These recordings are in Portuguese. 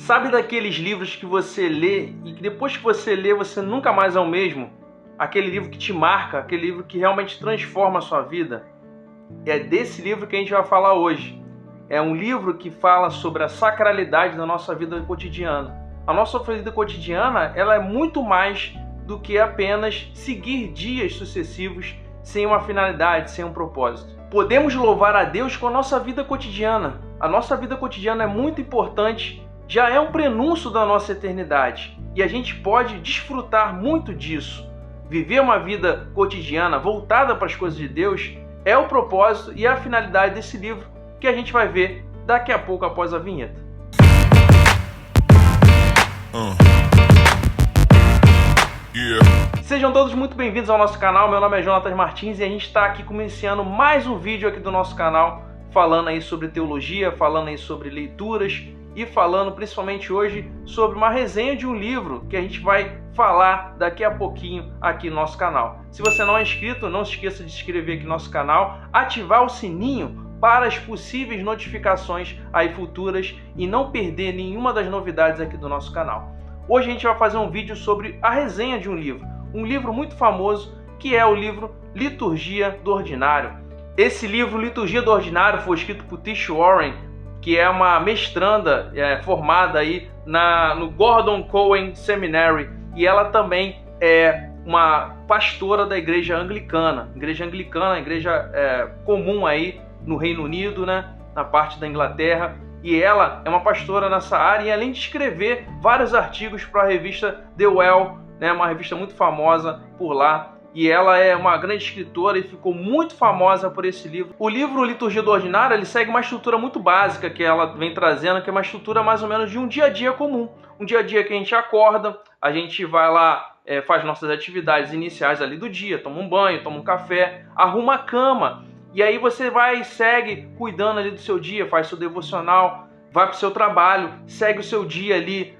Sabe daqueles livros que você lê e que depois que você lê você nunca mais é o mesmo? Aquele livro que te marca, aquele livro que realmente transforma a sua vida? É desse livro que a gente vai falar hoje. É um livro que fala sobre a sacralidade da nossa vida cotidiana. A nossa vida cotidiana, ela é muito mais do que apenas seguir dias sucessivos sem uma finalidade, sem um propósito. Podemos louvar a Deus com a nossa vida cotidiana. A nossa vida cotidiana é muito importante, já é um prenúncio da nossa eternidade. E a gente pode desfrutar muito disso. Viver uma vida cotidiana voltada para as coisas de Deus é o propósito e a finalidade desse livro que a gente vai ver daqui a pouco após a vinheta. Sejam todos muito bem-vindos ao nosso canal. Meu nome é Jonatas Martins e a gente está aqui iniciando mais um vídeo aqui do nosso canal, falando aí sobre teologia, falando aí sobre leituras e falando principalmente hoje sobre uma resenha de um livro que a gente vai falar daqui a pouquinho aqui no nosso canal. Se você não é inscrito, não se esqueça de se inscrever aqui no nosso canal, ativar o sininho para as possíveis notificações aí futuras e não perder nenhuma das novidades aqui do nosso canal. Hoje a gente vai fazer um vídeo sobre a resenha de um livro muito famoso, que é o livro Liturgia do Ordinário. Esse livro, Liturgia do Ordinário, foi escrito por Tish Warren, que é uma mestranda formada aí no Gordon Cohen Seminary, e ela também é uma pastora da igreja anglicana. Igreja comum aí no Reino Unido, né, na parte da Inglaterra, e ela é uma pastora nessa área, e além de escrever vários artigos para a revista The Well, né, uma revista muito famosa por lá, e ela é uma grande escritora e ficou muito famosa por esse livro. O livro Liturgia do Ordinário, ele segue uma estrutura muito básica que ela vem trazendo, que é uma estrutura mais ou menos de um dia a dia comum. Um dia a dia que a gente acorda, a gente vai lá, faz nossas atividades iniciais ali do dia, toma um banho, toma um café, arruma a cama, e aí você vai e segue cuidando ali do seu dia, faz seu devocional, vai para o seu trabalho, segue o seu dia ali,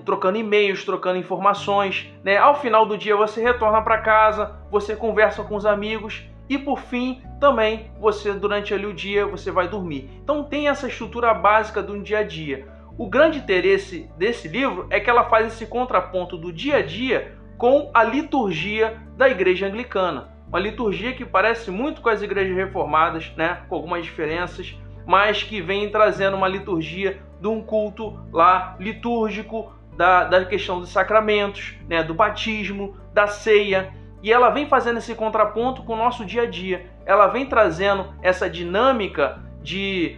trocando e-mails, trocando informações, né? Ao final do dia você retorna para casa, você conversa com os amigos e por fim também você durante ali o dia você vai dormir. Então tem essa estrutura básica do dia a dia. O grande interesse desse livro é que ela faz esse contraponto do dia a dia com a liturgia da igreja anglicana. Uma liturgia que parece muito com as igrejas reformadas, né? Com algumas diferenças, mas que vem trazendo uma liturgia de um culto lá litúrgico, da questão dos sacramentos, né, do batismo, da ceia. E ela vem fazendo esse contraponto com o nosso dia a dia. Ela vem trazendo essa dinâmica de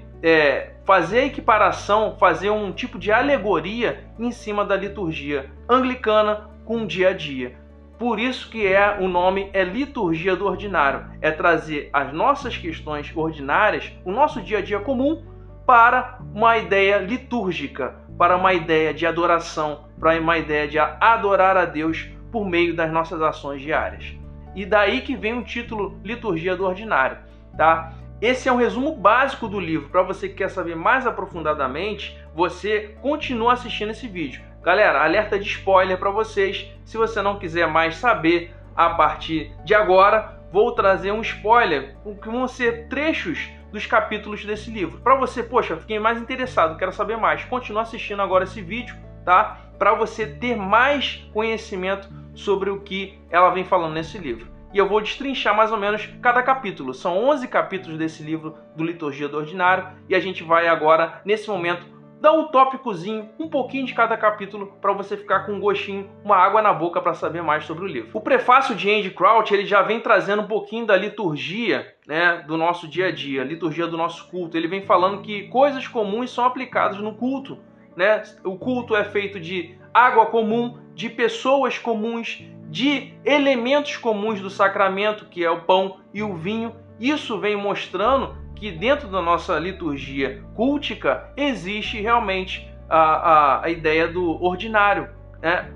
fazer a equiparação, fazer um tipo de alegoria em cima da liturgia anglicana com o dia a dia. Por isso que o nome é Liturgia do Ordinário. É trazer as nossas questões ordinárias, o nosso dia a dia comum, para uma ideia litúrgica, para uma ideia de adoração, para uma ideia de adorar a Deus por meio das nossas ações diárias. E daí que vem o título Liturgia do Ordinário, tá? Esse é um resumo básico do livro. Para você que quer saber mais aprofundadamente, você continua assistindo esse vídeo. Galera, alerta de spoiler para vocês. Se você não quiser mais saber a partir de agora, vou trazer um spoiler, que vão ser trechos dos capítulos desse livro. Para você, poxa, fiquei mais interessado, quero saber mais. Continua assistindo agora esse vídeo, tá? Para você ter mais conhecimento sobre o que ela vem falando nesse livro. E eu vou destrinchar mais ou menos cada capítulo. São 11 capítulos desse livro do Liturgia do Ordinário. E a gente vai agora, nesse momento, dar um tópicozinho, um pouquinho de cada capítulo, para você ficar com um gostinho, uma água na boca para saber mais sobre o livro. O prefácio de Andy Crouch, ele já vem trazendo um pouquinho da liturgia, né, do nosso dia a dia, a liturgia do nosso culto. Ele vem falando que coisas comuns são aplicadas no culto, né? O culto é feito de água comum, de pessoas comuns, de elementos comuns do sacramento, que é o pão e o vinho. Isso vem mostrando que dentro da nossa liturgia cultica existe realmente a ideia do ordinário, né?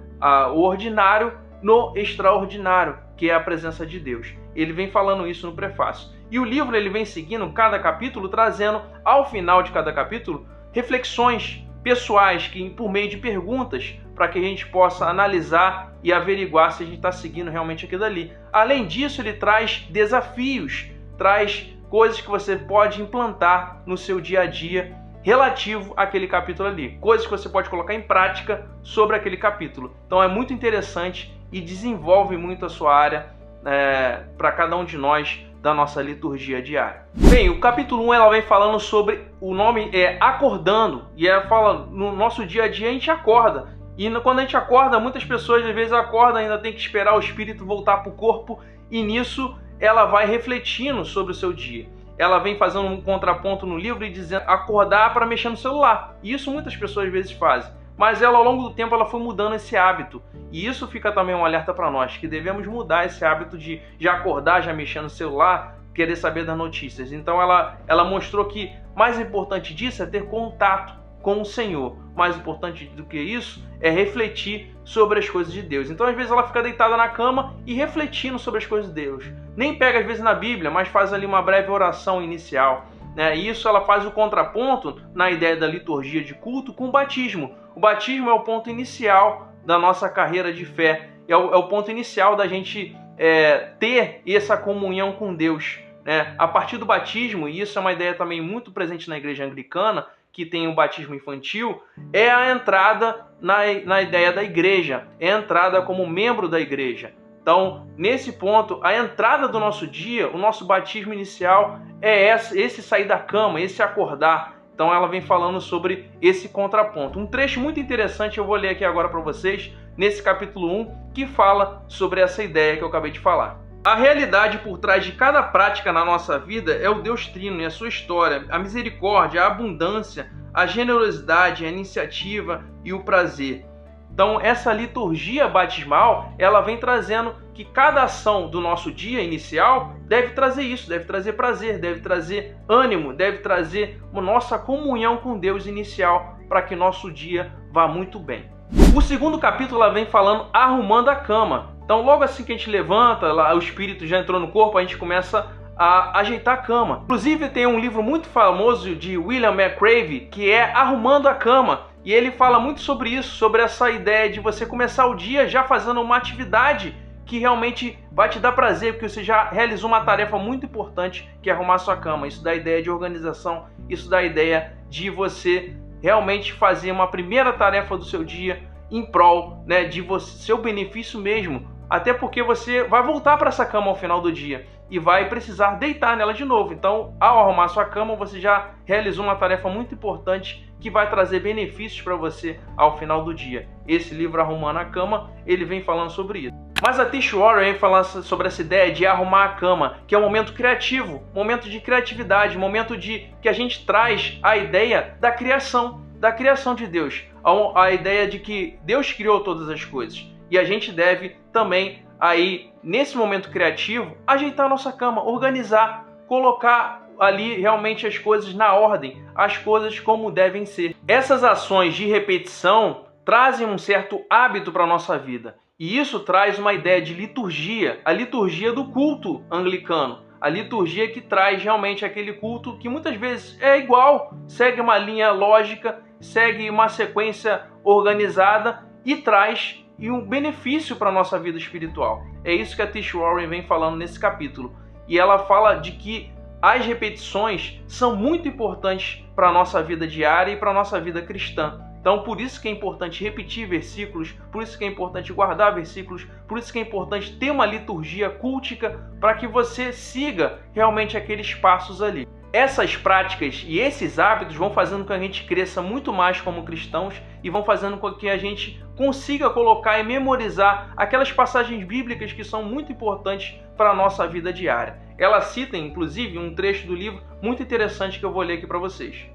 O ordinário no extraordinário, que é a presença de Deus. Ele vem falando isso no prefácio. E o livro ele vem seguindo cada capítulo, trazendo ao final de cada capítulo reflexões pessoais, que por meio de perguntas, para que a gente possa analisar e averiguar se a gente está seguindo realmente aquilo ali. Além disso, ele traz desafios, traz coisas que você pode implantar no seu dia a dia relativo àquele capítulo ali, coisas que você pode colocar em prática sobre aquele capítulo. Então é muito interessante e desenvolve muito a sua área para cada um de nós da nossa liturgia diária. Bem, o capítulo 1 ela vem falando sobre, o nome é acordando, e ela fala no nosso dia a dia a gente acorda. E quando a gente acorda, muitas pessoas às vezes acordam, ainda tem que esperar o espírito voltar para o corpo, e nisso ela vai refletindo sobre o seu dia. Ela vem fazendo um contraponto no livro e dizendo acordar para mexer no celular. E isso muitas pessoas às vezes fazem. Mas ela, ao longo do tempo, ela foi mudando esse hábito. E isso fica também um alerta para nós, que devemos mudar esse hábito de já acordar, já mexer no celular, querer saber das notícias. Então ela mostrou que mais importante disso é ter contato com o Senhor. Mais importante do que isso é refletir sobre as coisas de Deus. Então, às vezes, ela fica deitada na cama e refletindo sobre as coisas de Deus. Nem pega, às vezes, na Bíblia, mas faz ali uma breve oração inicial. E isso ela faz o contraponto na ideia da liturgia de culto com o batismo. O batismo é o ponto inicial da nossa carreira de fé. É o ponto inicial da gente ter essa comunhão com Deus. A partir do batismo, e isso é uma ideia também muito presente na igreja anglicana, que tem o batismo infantil, é a entrada na ideia da igreja, é a entrada como membro da igreja. Então, nesse ponto, a entrada do nosso dia, o nosso batismo inicial é esse sair da cama, esse acordar. Então, ela vem falando sobre esse contraponto. Um trecho muito interessante eu vou ler aqui agora para vocês, nesse capítulo 1, que fala sobre essa ideia que eu acabei de falar. A realidade por trás de cada prática na nossa vida é o Deus Trino e a sua história, a misericórdia, a abundância, a generosidade, a iniciativa e o prazer. Então, essa liturgia batismal, ela vem trazendo que cada ação do nosso dia inicial deve trazer isso, deve trazer prazer, deve trazer ânimo, deve trazer a nossa comunhão com Deus inicial para que nosso dia vá muito bem. O segundo capítulo ela vem falando arrumando a cama. Então, logo assim que a gente levanta, o espírito já entrou no corpo, a gente começa a ajeitar a cama. Inclusive, tem um livro muito famoso de William McCravey, que é Arrumando a Cama. E ele fala muito sobre isso, sobre essa ideia de você começar o dia já fazendo uma atividade que realmente vai te dar prazer, porque você já realizou uma tarefa muito importante, que é arrumar a sua cama. Isso dá a ideia de organização, isso dá a ideia de você realmente fazer uma primeira tarefa do seu dia em prol, de você, seu benefício mesmo. Até porque você vai voltar para essa cama ao final do dia e vai precisar deitar nela de novo. Então, ao arrumar sua cama, você já realizou uma tarefa muito importante que vai trazer benefícios para você ao final do dia. Esse livro, Arrumando a Cama, ele vem falando sobre isso. Mas a Tish Warren vem falando sobre essa ideia de arrumar a cama, que é um momento criativo, momento de criatividade, momento que a gente traz a ideia da criação de Deus. A ideia de que Deus criou todas as coisas. E a gente deve também, aí, nesse momento criativo, ajeitar a nossa cama, organizar, colocar ali realmente as coisas na ordem, as coisas como devem ser. Essas ações de repetição trazem um certo hábito para a nossa vida. E isso traz uma ideia de liturgia, a liturgia do culto anglicano. A liturgia que traz realmente aquele culto que muitas vezes é igual, segue uma linha lógica, segue uma sequência organizada e traz um benefício para a nossa vida espiritual. É isso que a Tish Warren vem falando nesse capítulo. E ela fala de que as repetições são muito importantes para a nossa vida diária e para a nossa vida cristã. Então, por isso que é importante repetir versículos, por isso que é importante guardar versículos, por isso que é importante ter uma liturgia cultica para que você siga realmente aqueles passos ali. Essas práticas e esses hábitos vão fazendo com que a gente cresça muito mais como cristãos e vão fazendo com que a gente consiga colocar e memorizar aquelas passagens bíblicas que são muito importantes para a nossa vida diária. Ela cita, inclusive, um trecho do livro muito interessante que eu vou ler aqui para vocês.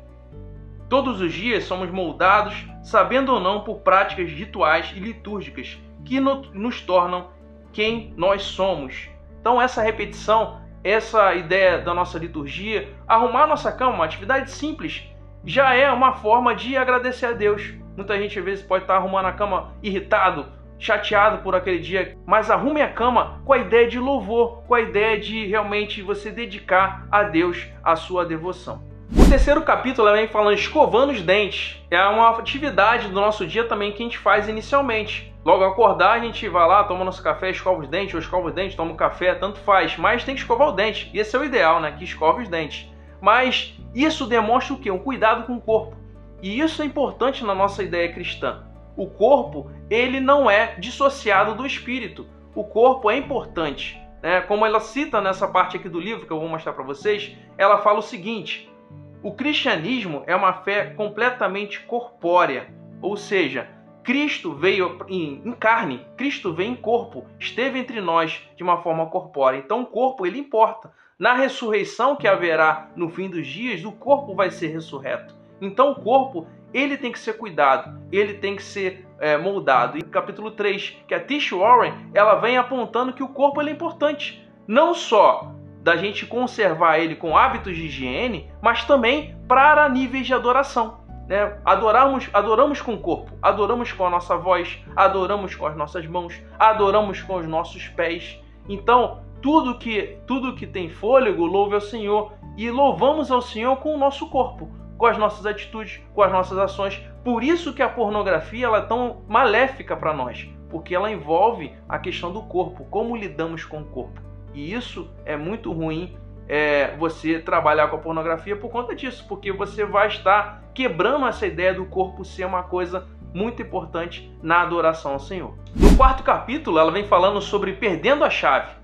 Todos os dias somos moldados, sabendo ou não, por práticas rituais e litúrgicas que nos tornam quem nós somos. Então, essa repetição, essa ideia da nossa liturgia, arrumar a nossa cama, uma atividade simples, já é uma forma de agradecer a Deus. Muita gente às vezes pode estar arrumando a cama irritado, chateado por aquele dia, mas arrume a cama com a ideia de louvor, com a ideia de realmente você dedicar a Deus a sua devoção. O terceiro capítulo vem falando escovando os dentes. É uma atividade do nosso dia também que a gente faz inicialmente. Logo ao acordar, a gente vai lá, toma nosso café, escova os dentes, ou escova os dentes, toma um café, tanto faz. Mas tem que escovar o dente. E esse é o ideal, que escove os dentes. Mas isso demonstra o quê? Um cuidado com o corpo. E isso é importante na nossa ideia cristã. O corpo, ele não é dissociado do espírito. O corpo é importante, né? Como ela cita nessa parte aqui do livro, que eu vou mostrar para vocês, ela fala o seguinte: o cristianismo é uma fé completamente corpórea, ou seja, Cristo veio em carne, Cristo veio em corpo, esteve entre nós de uma forma corpórea. Então o corpo, ele importa. Na ressurreição que haverá no fim dos dias, o corpo vai ser ressurreto. Então o corpo, ele tem que ser cuidado, ele tem que ser moldado. E no capítulo 3, que a Tish Warren, ela vem apontando que o corpo ele é importante. Não só da gente conservar ele com hábitos de higiene, mas também para níveis de adoração. Né? Adoramos com o corpo, adoramos com a nossa voz, adoramos com as nossas mãos, adoramos com os nossos pés. Então, tudo que tem fôlego, louve ao Senhor. E louvamos ao Senhor com o nosso corpo, com as nossas atitudes, com as nossas ações. Por isso que a pornografia ela é tão maléfica para nós, porque ela envolve a questão do corpo, como lidamos com o corpo. E isso é muito ruim, você trabalhar com a pornografia por conta disso, porque você vai estar quebrando essa ideia do corpo ser uma coisa muito importante na adoração ao Senhor. No 4º capítulo, ela vem falando sobre perdendo a chave.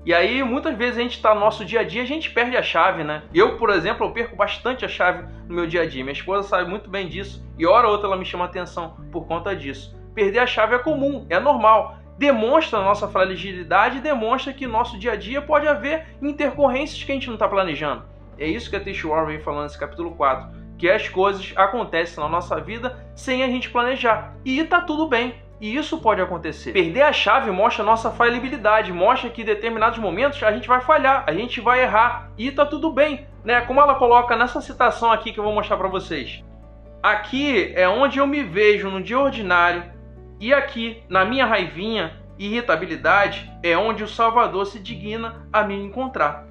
E aí, muitas vezes a gente está no nosso dia a dia, a gente perde a chave, né? Eu, por exemplo, eu perco bastante a chave no meu dia a dia. Minha esposa sabe muito bem disso e hora ou outra ela me chama atenção por conta disso. Perder a chave é comum, é normal. Demonstra a nossa fragilidade, demonstra que no nosso dia a dia pode haver intercorrências que a gente não está planejando. É isso que a Tish Warren vem falando nesse capítulo 4, que as coisas acontecem na nossa vida sem a gente planejar. E está tudo bem. E isso pode acontecer. Perder a chave mostra a nossa falhabilidade, mostra que em determinados momentos a gente vai falhar, a gente vai errar e tá tudo bem, né? Como ela coloca nessa citação aqui que eu vou mostrar para vocês. Aqui é onde eu me vejo no dia ordinário e aqui na minha raivinha e irritabilidade é onde o Salvador se digna a me encontrar.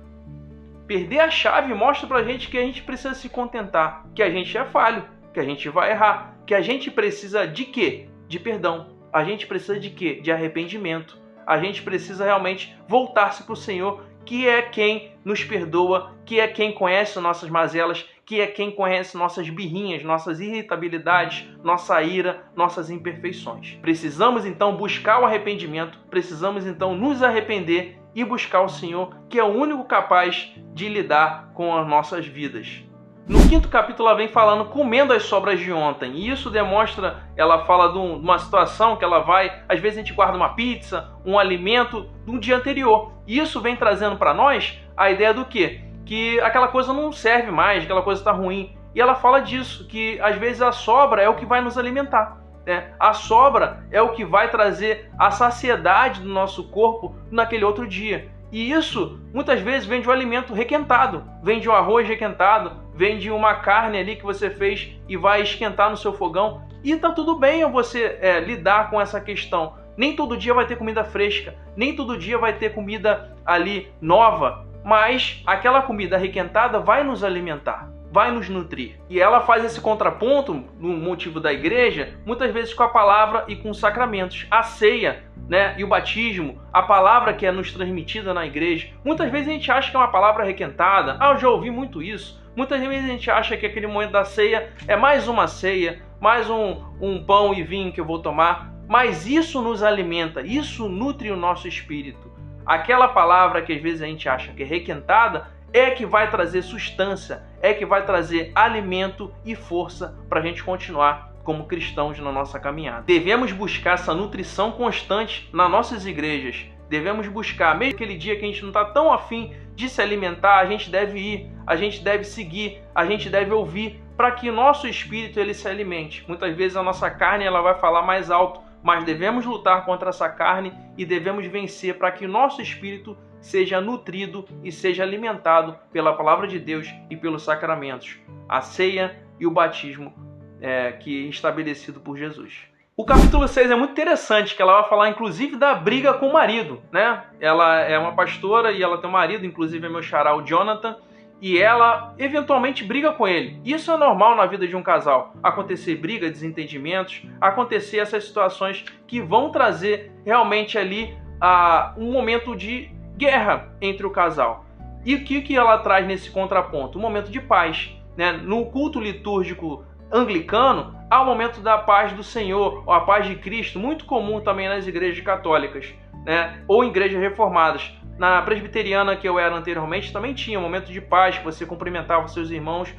Perder a chave mostra pra gente que a gente precisa se contentar, que a gente é falho, que a gente vai errar, que a gente precisa de quê? De perdão. A gente precisa de quê? De arrependimento. A gente precisa realmente voltar-se para o Senhor, que é quem nos perdoa, que é quem conhece nossas mazelas, que é quem conhece nossas birrinhas, nossas irritabilidades, nossa ira, nossas imperfeições. Precisamos então buscar o arrependimento, precisamos então nos arrepender e buscar o Senhor, que é o único capaz de lidar com as nossas vidas. No 5º capítulo ela vem falando comendo as sobras de ontem, e isso demonstra, ela fala de uma situação que ela vai, às vezes a gente guarda uma pizza, um alimento de um dia anterior, e isso vem trazendo para nós a ideia do quê? Que aquela coisa não serve mais, aquela coisa está ruim, e ela fala disso, que às vezes a sobra é o que vai nos alimentar, né? A sobra é o que vai trazer a saciedade do nosso corpo naquele outro dia. E isso, muitas vezes, vem de um alimento requentado, vem de um arroz requentado, vem de uma carne ali que você fez e vai esquentar no seu fogão. E tá tudo bem você lidar com essa questão. Nem todo dia vai ter comida fresca, nem todo dia vai ter comida ali nova, mas aquela comida requentada vai nos alimentar, vai nos nutrir. E ela faz esse contraponto, no motivo da igreja, muitas vezes com a palavra e com os sacramentos. A ceia, né, e o batismo, a palavra que é nos transmitida na igreja. Muitas vezes a gente acha que é uma palavra requentada. Eu já ouvi muito isso. Muitas vezes a gente acha que aquele momento da ceia é mais uma ceia, mais um pão e vinho que eu vou tomar. Mas isso nos alimenta, isso nutre o nosso espírito. Aquela palavra que às vezes a gente acha que é requentada é que vai trazer sustância, é que vai trazer alimento e força para a gente continuar como cristãos na nossa caminhada. Devemos buscar essa nutrição constante nas nossas igrejas. Devemos buscar, mesmo aquele dia que a gente não está tão afim de se alimentar, a gente deve ir, a gente deve seguir, a gente deve ouvir, para que o nosso espírito ele se alimente. Muitas vezes a nossa carne ela vai falar mais alto, mas devemos lutar contra essa carne e devemos vencer para que o nosso espírito seja nutrido e seja alimentado pela palavra de Deus e pelos sacramentos, a ceia e o batismo que é estabelecido por Jesus. O capítulo 6 é muito interessante, que ela vai falar inclusive da briga com o marido, né? Ela é uma pastora e ela tem um marido, inclusive é meu xará, o Jonathan, e ela eventualmente briga com ele. Isso é normal na vida de um casal, acontecer briga, desentendimentos, acontecer essas situações que vão trazer realmente ali um momento de guerra entre o casal. E o que ela traz nesse contraponto? Um momento de paz, né? No culto litúrgico anglicano, há o momento da paz do Senhor, ou a paz de Cristo, muito comum também nas igrejas católicas, né? Ou igrejas reformadas. Na presbiteriana que eu era anteriormente também tinha um momento de paz, que você cumprimentava seus irmãos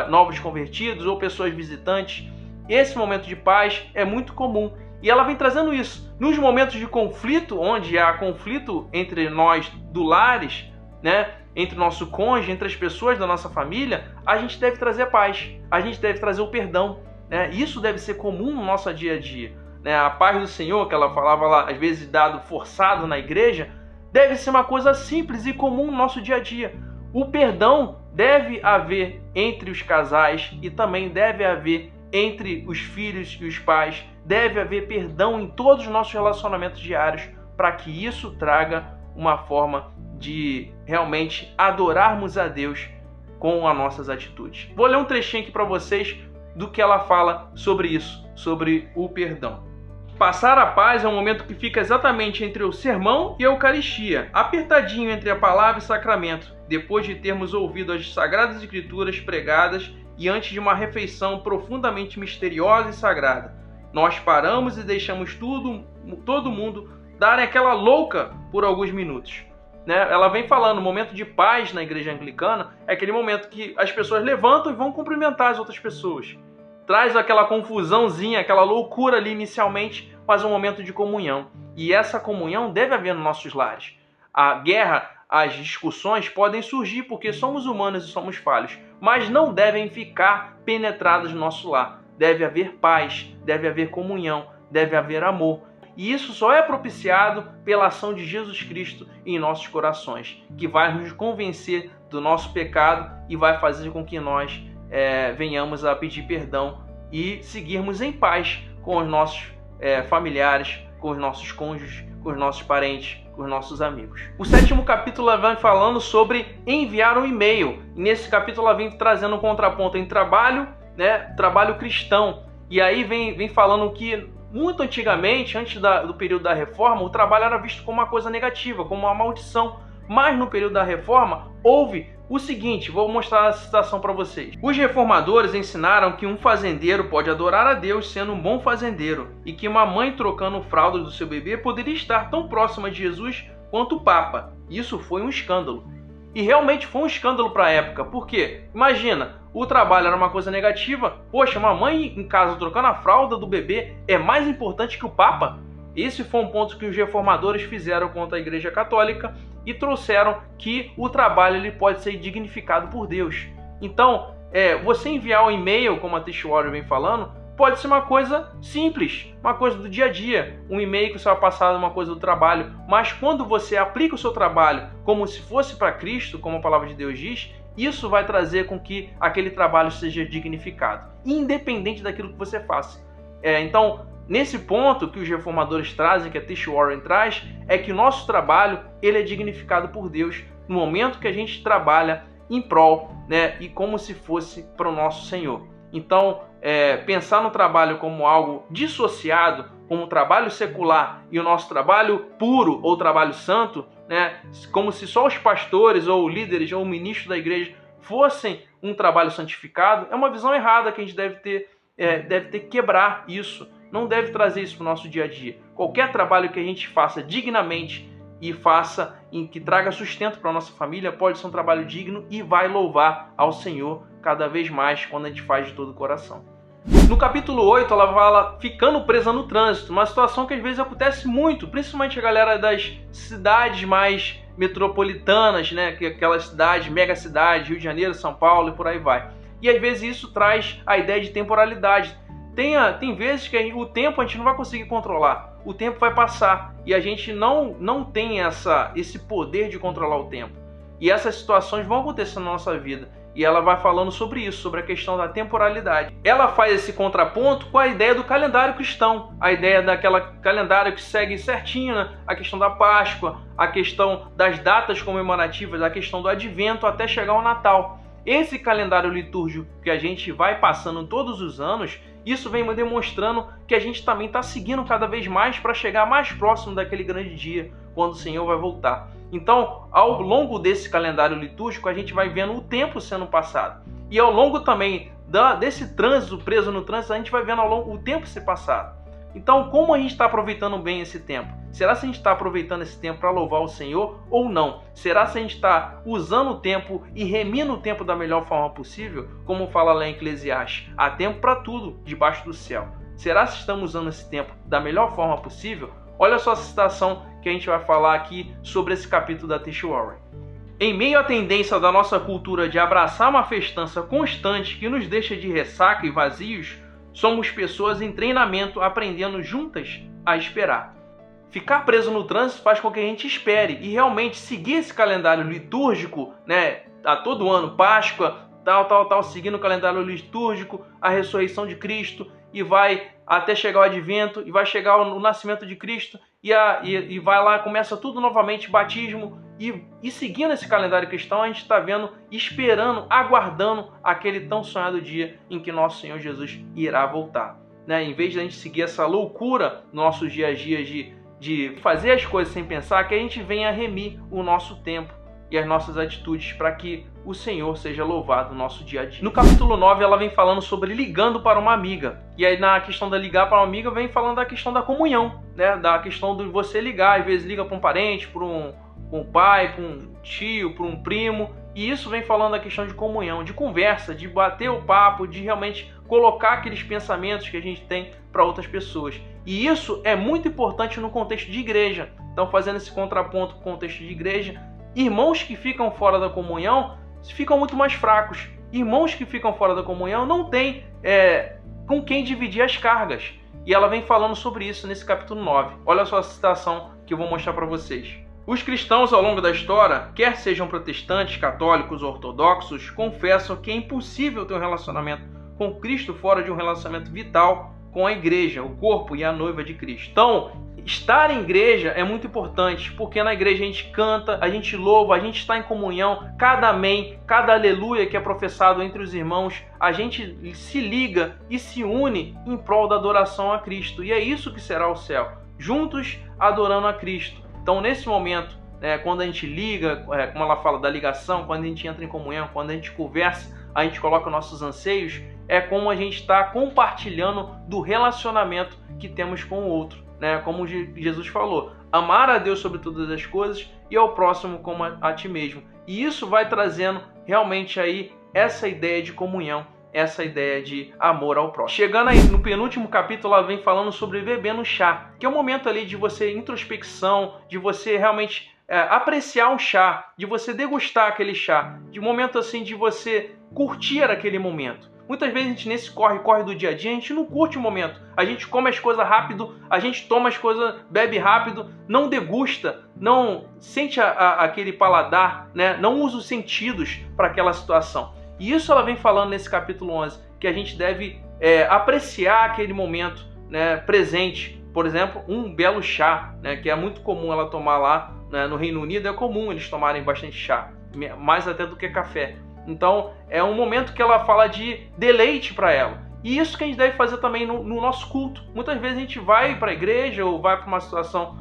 novos convertidos ou pessoas visitantes. Esse momento de paz é muito comum. E ela vem trazendo isso. Nos momentos de conflito, onde há conflito entre nós do lares, né? Entre o nosso cônjuge, entre as pessoas da nossa família, a gente deve trazer a paz. A gente deve trazer o perdão, né? Isso deve ser comum no nosso dia a dia, né? A paz do Senhor, que ela falava lá, às vezes dado forçado na igreja, deve ser uma coisa simples e comum no nosso dia a dia. O perdão deve haver entre os casais e também deve haver entre os filhos e os pais. Deve haver perdão em todos os nossos relacionamentos diários, para que isso traga uma forma de realmente adorarmos a Deus com as nossas atitudes. Vou ler um trechinho aqui para vocês do que ela fala sobre isso, sobre o perdão. Passar a paz é um momento que fica exatamente entre o sermão e a Eucaristia, apertadinho entre a palavra e o sacramento, depois de termos ouvido as Sagradas Escrituras pregadas e antes de uma refeição profundamente misteriosa e sagrada. Nós paramos e deixamos todo mundo darem aquela louca por alguns minutos. Né? Ela vem falando, o momento de paz na igreja anglicana é aquele momento que as pessoas levantam e vão cumprimentar as outras pessoas. Traz aquela confusãozinha, aquela loucura ali inicialmente, mas um momento de comunhão. E essa comunhão deve haver nos nossos lares. A guerra, as discussões podem surgir porque somos humanos e somos falhos, mas não devem ficar penetradas no nosso lar. Deve haver paz, deve haver comunhão, deve haver amor. E isso só é propiciado pela ação de Jesus Cristo em nossos corações, que vai nos convencer do nosso pecado e vai fazer com que nós venhamos a pedir perdão e seguirmos em paz com os nossos familiares, com os nossos cônjuges, com os nossos parentes, com os nossos amigos. O 7º capítulo vem falando sobre enviar um e-mail. E nesse capítulo ela vem trazendo um contraponto em trabalho, né, trabalho cristão. E aí vem falando que muito antigamente, antes do período da Reforma, o trabalho era visto como uma coisa negativa, como uma maldição. Mas no período da Reforma, houve o seguinte, vou mostrar a citação para vocês. Os reformadores ensinaram que um fazendeiro pode adorar a Deus sendo um bom fazendeiro e que uma mãe trocando fraldas do seu bebê poderia estar tão próxima de Jesus quanto o Papa. Isso foi um escândalo. E realmente foi um escândalo para a época. Por quê? Imagina, o trabalho era uma coisa negativa. Poxa, uma mãe em casa trocando a fralda do bebê é mais importante que o Papa? Esse foi um ponto que os reformadores fizeram contra a Igreja Católica e trouxeram que o trabalho ele pode ser dignificado por Deus. Então, você enviar um e-mail, como a Tish Warren vem falando, pode ser uma coisa simples, uma coisa do dia a dia. Um e-mail que você vai passar uma coisa do trabalho. Mas quando você aplica o seu trabalho como se fosse para Cristo, como a palavra de Deus diz, isso vai trazer com que aquele trabalho seja dignificado, independente daquilo que você faça. Então, nesse ponto que os reformadores trazem, que a Tish Warren traz, é que o nosso trabalho ele é dignificado por Deus no momento que a gente trabalha em prol, né, e como se fosse para o nosso Senhor. Então, pensar no trabalho como algo dissociado, como um trabalho secular e o nosso trabalho puro ou trabalho santo, né, como se só os pastores ou líderes ou ministros da igreja fossem um trabalho santificado, é uma visão errada que a gente deve ter que quebrar isso. Não deve trazer isso para o nosso dia a dia. Qualquer trabalho que a gente faça dignamente e faça em que traga sustento para a nossa família pode ser um trabalho digno e vai louvar ao Senhor cada vez mais quando a gente faz de todo o coração. No capítulo 8, ela fala ficando presa no trânsito, uma situação que às vezes acontece muito, principalmente a galera das cidades mais metropolitanas, né? Aquelas cidades, mega cidades, Rio de Janeiro, São Paulo e por aí vai. E às vezes isso traz a ideia de temporalidade. Tem vezes que o tempo a gente não vai conseguir controlar. O tempo vai passar e a gente não tem esse poder de controlar o tempo. E essas situações vão acontecer na nossa vida. E ela vai falando sobre isso, sobre a questão da temporalidade. Ela faz esse contraponto com a ideia do calendário cristão. A ideia daquela calendário que segue certinho, né? A questão da Páscoa, a questão das datas comemorativas, a questão do Advento até chegar ao Natal. Esse calendário litúrgico que a gente vai passando todos os anos, isso vem demonstrando que a gente também está seguindo cada vez mais para chegar mais próximo daquele grande dia, quando o Senhor vai voltar. Então, ao longo desse calendário litúrgico, a gente vai vendo o tempo sendo passado. E ao longo também desse trânsito, preso no trânsito, a gente vai vendo o tempo ser passado. Então, como a gente está aproveitando bem esse tempo? Será que a gente está aproveitando esse tempo para louvar o Senhor ou não? Será que a gente está usando o tempo e remindo o tempo da melhor forma possível? Como fala lá em Eclesiastes, há tempo para tudo debaixo do céu. Será que estamos usando esse tempo da melhor forma possível? Olha só a citação que a gente vai falar aqui sobre esse capítulo da T.H. Warren. Em meio à tendência da nossa cultura de abraçar uma festança constante que nos deixa de ressaca e vazios, somos pessoas em treinamento aprendendo juntas a esperar. Ficar preso no trânsito faz com que a gente espere e realmente seguir esse calendário litúrgico, né, a todo ano, Páscoa, seguindo o calendário litúrgico, a ressurreição de Cristo, e vai até chegar o advento, e vai chegar o nascimento de Cristo, e vai lá, começa tudo novamente, batismo, e seguindo esse calendário cristão, a gente está vendo, esperando, aguardando aquele tão sonhado dia em que nosso Senhor Jesus irá voltar. Né? Em vez de a gente seguir essa loucura nos nossos dias a dias de fazer as coisas sem pensar, que a gente venha remir o nosso tempo e as nossas atitudes para que o Senhor seja louvado no nosso dia a dia. No capítulo 9, ela vem falando sobre ligando para uma amiga. E aí na questão da ligar para uma amiga, vem falando da questão da comunhão, né? Da questão de você ligar, às vezes liga para um parente, para um pai, para um tio, para um primo. E isso vem falando da questão de comunhão, de conversa, de bater o papo, de realmente colocar aqueles pensamentos que a gente tem para outras pessoas. E isso é muito importante no contexto de igreja. Então, fazendo esse contraponto com o contexto de igreja, irmãos que ficam fora da comunhão ficam muito mais fracos. Irmãos que ficam fora da comunhão não têm com quem dividir as cargas. E ela vem falando sobre isso nesse capítulo 9. Olha só a citação que eu vou mostrar para vocês. Os cristãos, ao longo da história, quer sejam protestantes, católicos ou ortodoxos, confessam que é impossível ter um relacionamento com Cristo fora de um relacionamento vital com a igreja, o corpo e a noiva de Cristo. Então, estar em igreja é muito importante, porque na igreja a gente canta, a gente louva, a gente está em comunhão, cada amém, cada aleluia que é professado entre os irmãos, a gente se liga e se une em prol da adoração a Cristo. E é isso que será o céu, juntos adorando a Cristo. Então, nesse momento, quando a gente liga, como ela fala da ligação, quando a gente entra em comunhão, quando a gente conversa, a gente coloca nossos anseios, é como a gente está compartilhando do relacionamento que temos com o outro. Como Jesus falou, amar a Deus sobre todas as coisas e ao próximo como a ti mesmo. E isso vai trazendo realmente aí essa ideia de comunhão, essa ideia de amor ao próximo. Chegando aí no penúltimo capítulo, ela vem falando sobre bebendo chá, que é um momento ali de você introspecção, de você realmente apreciar um chá, de você degustar aquele chá, de um momento assim de você curtir aquele momento. Muitas vezes a gente nesse corre do dia a dia, a gente não curte o momento. A gente come as coisas rápido, a gente toma as coisas, bebe rápido, não degusta, não sente aquele paladar, não usa os sentidos para aquela situação. E isso ela vem falando nesse capítulo 11, que a gente deve apreciar aquele momento presente. Por exemplo, um belo chá, que é muito comum ela tomar lá no Reino Unido, é comum eles tomarem bastante chá, mais até do que café. Então, é um momento que ela fala de deleite para ela. E isso que a gente deve fazer também no nosso culto. Muitas vezes a gente vai para a igreja ou vai para uma situação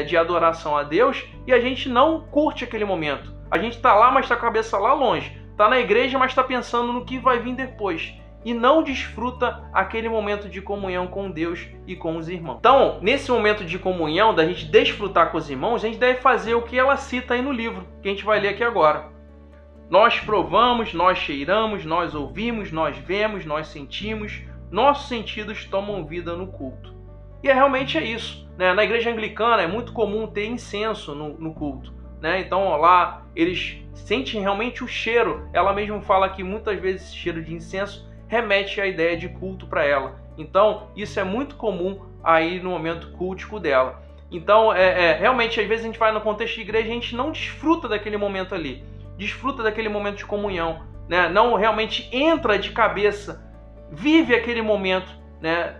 de adoração a Deus e a gente não curte aquele momento. A gente está lá, mas está com a cabeça lá longe. Está na igreja, mas está pensando no que vai vir depois. E não desfruta aquele momento de comunhão com Deus e com os irmãos. Então, nesse momento de comunhão, da gente desfrutar com os irmãos, a gente deve fazer o que ela cita aí no livro, que a gente vai ler aqui agora. Nós provamos, nós cheiramos, nós ouvimos, nós vemos, nós sentimos, nossos sentidos tomam vida no culto. E realmente é isso. Na igreja anglicana é muito comum ter incenso no culto. Então lá eles sentem realmente o cheiro. Ela mesma fala que muitas vezes esse cheiro de incenso remete à ideia de culto para ela. Então isso é muito comum aí no momento cultico dela. Então realmente às vezes a gente vai no contexto de igreja e a gente não desfruta daquele momento ali. Desfruta daquele momento de comunhão, não realmente entra de cabeça, vive aquele momento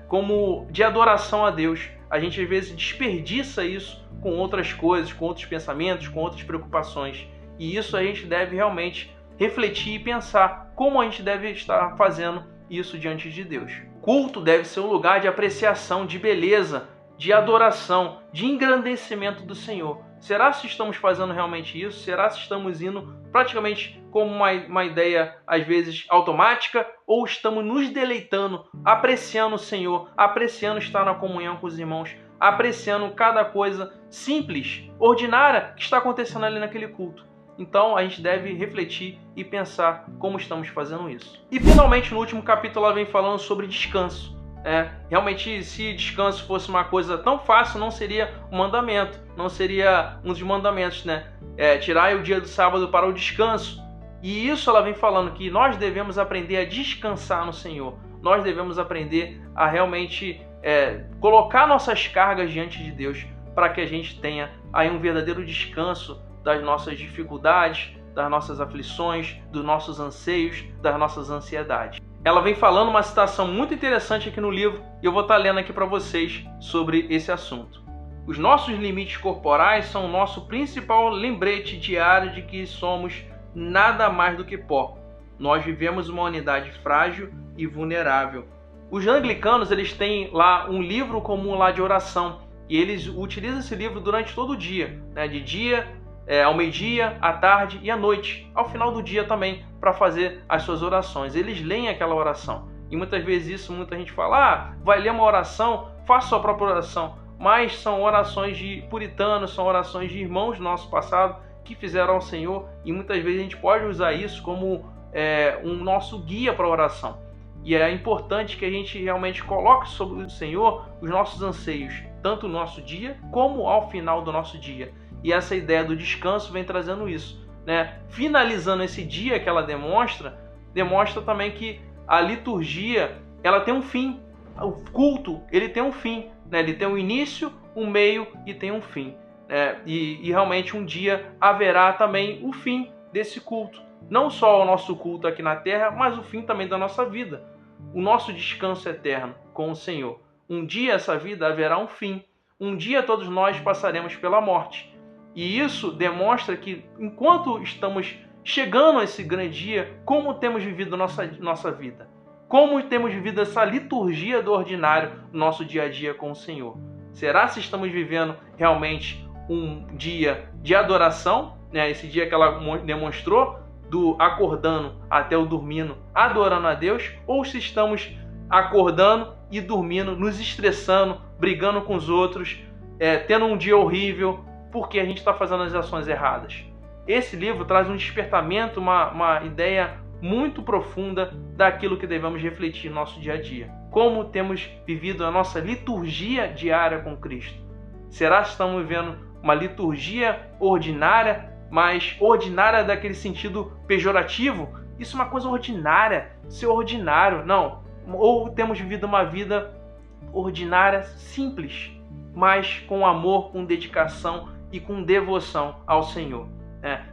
como de adoração a Deus. A gente às vezes desperdiça isso com outras coisas, com outros pensamentos, com outras preocupações. E isso a gente deve realmente refletir e pensar como a gente deve estar fazendo isso diante de Deus. Culto deve ser um lugar de apreciação, de beleza, de adoração, de engrandecimento do Senhor. Será se estamos fazendo realmente isso? Será se estamos indo praticamente como uma ideia, às vezes, automática? Ou estamos nos deleitando, apreciando o Senhor, apreciando estar na comunhão com os irmãos, apreciando cada coisa simples, ordinária que está acontecendo ali naquele culto? Então a gente deve refletir e pensar como estamos fazendo isso. E finalmente no último capítulo ela vem falando sobre descanso. Realmente, se descanso fosse uma coisa tão fácil, não seria um mandamento, não seria um dos mandamentos, tirar o dia do sábado para o descanso. E isso ela vem falando que nós devemos aprender a descansar no Senhor. Nós devemos aprender a realmente colocar nossas cargas diante de Deus para que a gente tenha aí um verdadeiro descanso das nossas dificuldades, das nossas aflições, dos nossos anseios, das nossas ansiedades. Ela vem falando uma citação muito interessante aqui no livro e eu vou estar lendo aqui para vocês sobre esse assunto. Os nossos limites corporais são o nosso principal lembrete diário de que somos nada mais do que pó. Nós vivemos uma unidade frágil e vulnerável. Os anglicanos, eles têm lá um livro comum lá de oração e eles utilizam esse livro durante todo o dia, de dia, ao meio-dia, à tarde e à noite, ao final do dia também, para fazer as suas orações. Eles leem aquela oração. E muitas vezes isso, muita gente fala, vai ler uma oração, faça sua própria oração. Mas são orações de puritanos, são orações de irmãos do nosso passado que fizeram ao Senhor. E muitas vezes a gente pode usar isso como um nosso guia para a oração. E é importante que a gente realmente coloque sobre o Senhor os nossos anseios, tanto no nosso dia como ao final do nosso dia. E essa ideia do descanso vem trazendo isso, Finalizando esse dia que ela demonstra também que a liturgia, ela tem um fim. O culto, ele tem um fim, Ele tem um início, um meio e tem um fim, E realmente um dia haverá também o fim desse culto. Não só o nosso culto aqui na terra, mas o fim também da nossa vida. O nosso descanso eterno com o Senhor. Um dia essa vida haverá um fim. Um dia todos nós passaremos pela morte. E isso demonstra que, enquanto estamos chegando a esse grande dia, como temos vivido nossa vida. Como temos vivido essa liturgia do ordinário no nosso dia a dia com o Senhor. Será se estamos vivendo realmente um dia de adoração, esse dia que ela demonstrou, do acordando até o dormindo, adorando a Deus, ou se estamos acordando e dormindo, nos estressando, brigando com os outros, tendo um dia horrível, porque a gente está fazendo as ações erradas. Esse livro traz um despertamento, uma ideia muito profunda daquilo que devemos refletir no nosso dia a dia. Como temos vivido a nossa liturgia diária com Cristo. Será que estamos vivendo uma liturgia ordinária, mas ordinária daquele sentido pejorativo? Isso é uma coisa ordinária, ser ordinário. Não. Ou temos vivido uma vida ordinária, simples, mas com amor, com dedicação e com devoção ao Senhor.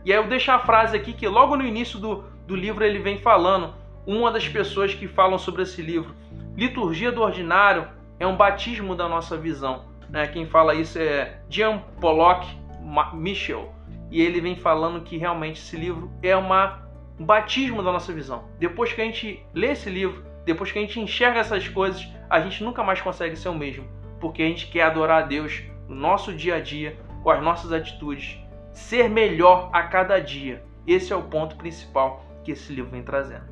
E aí eu deixo a frase aqui que logo no início do livro ele vem falando, uma das pessoas que falam sobre esse livro. Liturgia do Ordinário é um batismo da nossa visão. Quem fala isso é Jean Pollock Michel. E ele vem falando que realmente esse livro é um batismo da nossa visão. Depois que a gente lê esse livro, depois que a gente enxerga essas coisas, a gente nunca mais consegue ser o mesmo. Porque a gente quer adorar a Deus no nosso dia a dia, com as nossas atitudes, ser melhor a cada dia. Esse é o ponto principal que esse livro vem trazendo.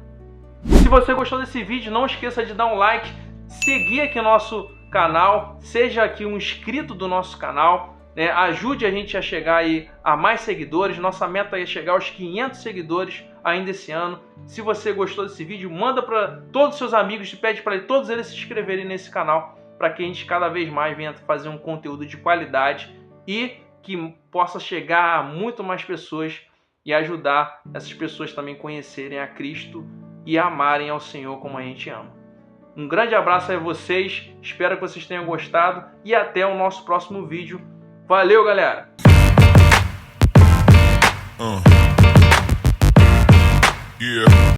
Se você gostou desse vídeo, não esqueça de dar um like, seguir aqui nosso canal, seja aqui um inscrito do nosso canal, ajude a gente a chegar aí a mais seguidores. Nossa meta é chegar aos 500 seguidores ainda esse ano. Se você gostou desse vídeo, manda para todos os seus amigos e pede para todos eles se inscreverem nesse canal, para que a gente cada vez mais venha fazer um conteúdo de qualidade e que possa chegar a muito mais pessoas e ajudar essas pessoas também a conhecerem a Cristo e amarem ao Senhor como a gente ama. Um grande abraço a vocês, espero que vocês tenham gostado e até o nosso próximo vídeo. Valeu, galera!